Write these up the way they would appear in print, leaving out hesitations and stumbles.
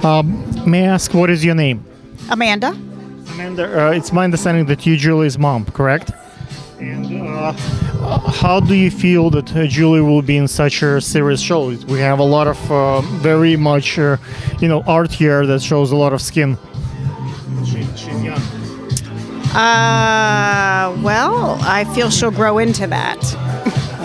May I ask what is your name? Amanda? Amanda, it's my understanding that you Julie's mom, correct? And how do you feel that Julie will be in such a serious show? We have a lot of very much, art here that shows a lot of skin. She's young. Well, I feel she'll grow into that.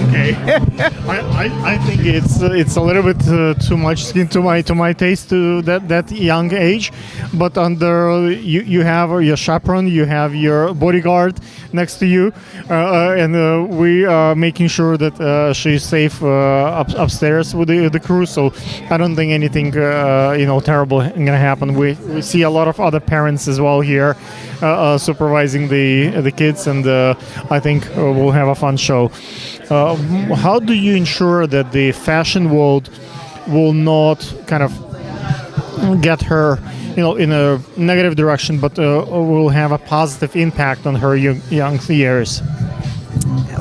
Okay, I think it's a little bit too much skin to my taste to that young age, but under you have your chaperone, you have your bodyguard next to you, and we are making sure that she's safe upstairs with the crew. So I don't think anything terrible gonna happen. We see a lot of other parents as well here supervising the kids, and I think we'll have a fun show. How do you ensure that the fashion world will not kind of get her, in a negative direction, but will have a positive impact on her young years?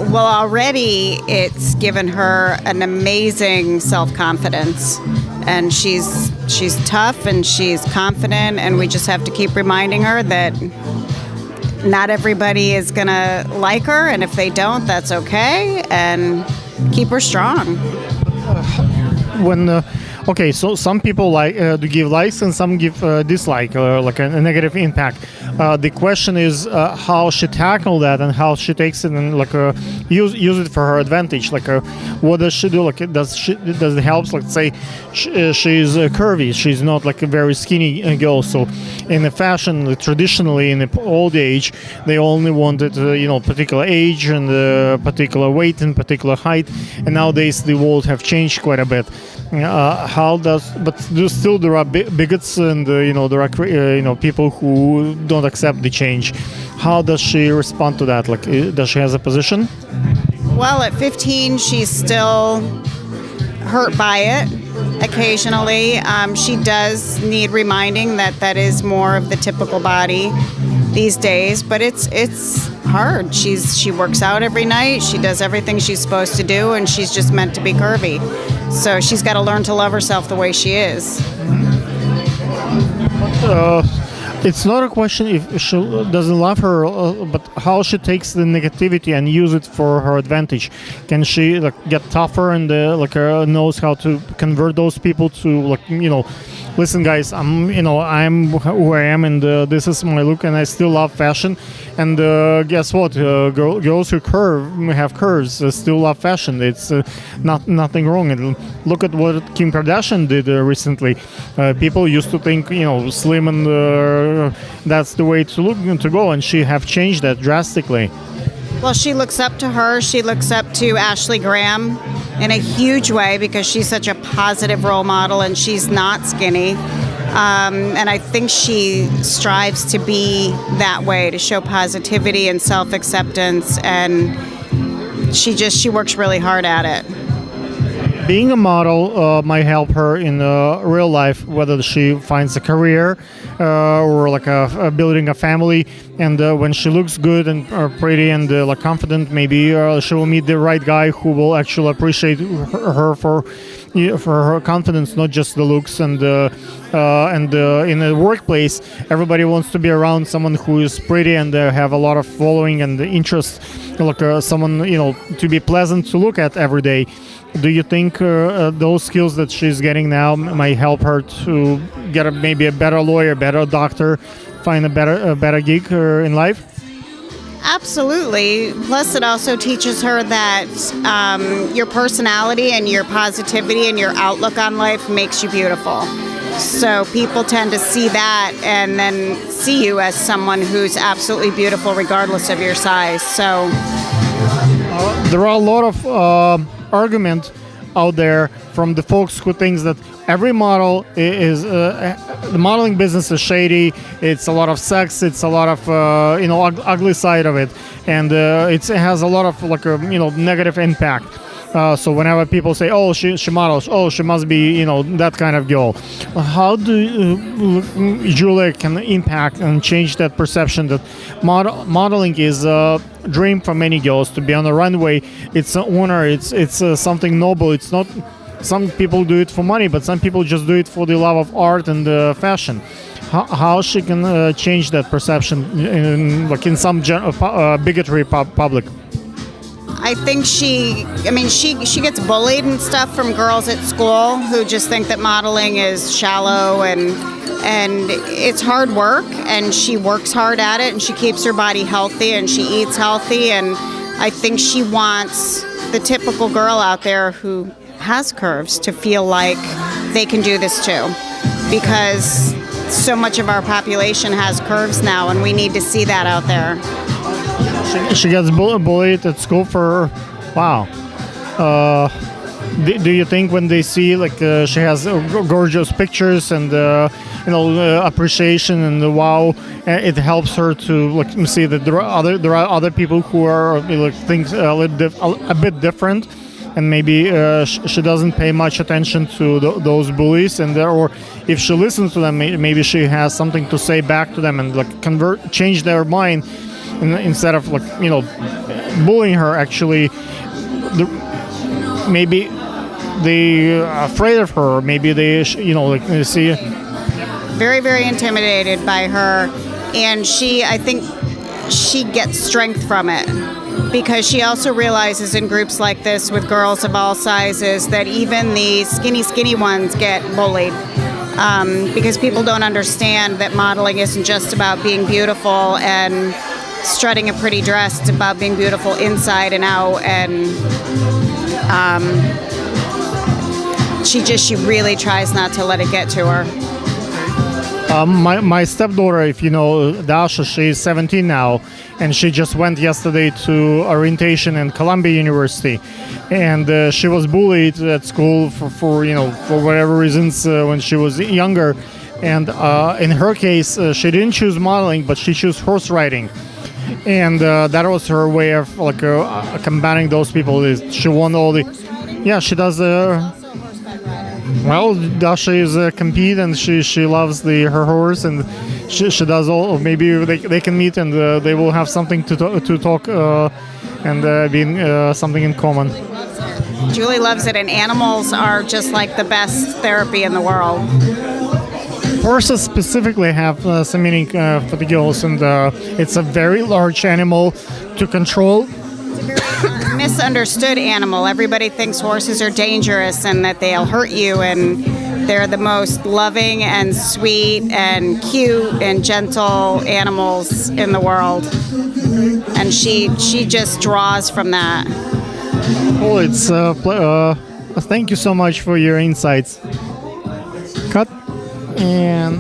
Well, already it's given her an amazing self-confidence, and she's tough and she's confident, and we just have to keep reminding her that not everybody is gonna like her, and if they don't, that's okay, and keep her strong. Okay, so some people like to give likes and some give dislike, like a negative impact. The question is how she tackle that and how she takes it and use it for her advantage. What does she do? Does it help? Like say she's curvy. She's not like a very skinny girl. So in the fashion, traditionally in the old age, they only wanted particular age and particular weight and particular height. And nowadays the world have changed quite a bit. But there are bigots and there are people who don't accept the change. How does she respond to that? Does she has a position? Well, at 15, she's still hurt by it occasionally. She does need reminding that is more of the typical body these days, but it's hard. She works out every night. She does everything she's supposed to do, and she's just meant to be curvy. So she's got to learn to love herself the way she is. It's not a question if she doesn't love her, but how she takes the negativity and use it for her advantage. Can she get tougher and knows how to convert those people to listen, guys, I'm who I am, and this is my look, and I still love fashion. And guess what? Girls who have curves still love fashion. It's nothing wrong. And look at what Kim Kardashian did recently. People used to think slim and that's the way to go, and she have changed that drastically. Well, she looks up to her. She looks up to Ashley Graham in a huge way because she's such a positive role model, and she's not skinny. And I think she strives to be that way, to show positivity and self-acceptance, and she works really hard at it. Being a model might help her in real life, whether she finds a career or building a family. And when she looks good and pretty and confident, maybe she will meet the right guy who will actually appreciate her for her confidence, not just the looks. And in the workplace, everybody wants to be around someone who is pretty and have a lot of following and interest, someone to be pleasant to look at every day. Do you think those skills that she's getting now might help her to get maybe a better lawyer, better doctor, find a better gig in life? Absolutely. Plus, it also teaches her that your personality and your positivity and your outlook on life makes you beautiful. So people tend to see that and then see you as someone who's absolutely beautiful regardless of your size. So there are a lot of argument out there from the folks who thinks that every model is the modeling business is shady. It's a lot of sex. It's a lot of ugly side of it, and it has a lot of negative impact. So whenever people say, "Oh, she models," "Oh, she must be that kind of girl," how do Julia can impact and change that perception that modeling is a dream for many girls to be on the runway? It's an honor. It's something noble. It's not some people do it for money, but some people just do it for the love of art and fashion. How she can change that perception in some bigotry public? I think she gets bullied and stuff from girls at school who just think that modeling is shallow and it's hard work, and she works hard at it, and she keeps her body healthy and she eats healthy, and I think she wants the typical girl out there who has curves to feel like they can do this too, because so much of our population has curves now, and we need to see that out there. She gets bullied at school for, wow. Do you think when they see she has gorgeous pictures and appreciation and wow, it helps her to see that there are other people who are things a bit different, and maybe she doesn't pay much attention to those bullies, and or if she listens to them, maybe she has something to say back to them and change their mind. Instead of bullying her, actually, maybe they are afraid of her. Maybe they see. Very, very intimidated by her, and I think she gets strength from it, because she also realizes in groups like this with girls of all sizes that even the skinny ones get bullied. Because people don't understand that modeling isn't just about being beautiful and strutting a pretty dress. It's about being beautiful inside and out, and she really tries not to let it get to her. My stepdaughter, if you know Dasha, she's 17 now, and she just went yesterday to orientation in Columbia University, and she was bullied at school for whatever reasons when she was younger, and in her case she didn't choose modeling, but she chose horse riding, and that was her way of combating those people. She won all the, she does well, Dasha is compete, and she loves her horse, and she does all. Maybe they can meet, and they will have something to talk and being something in common. Julie loves it, and animals are just like the best therapy in the world. Horses specifically have some meaning for the girls, and it's a very large animal to control. Misunderstood animal. Everybody thinks horses are dangerous and that they'll hurt you, and they're the most loving and sweet and cute and gentle animals in the world, and she just draws from that. Well, it's thank you so much for your insights. Cut. And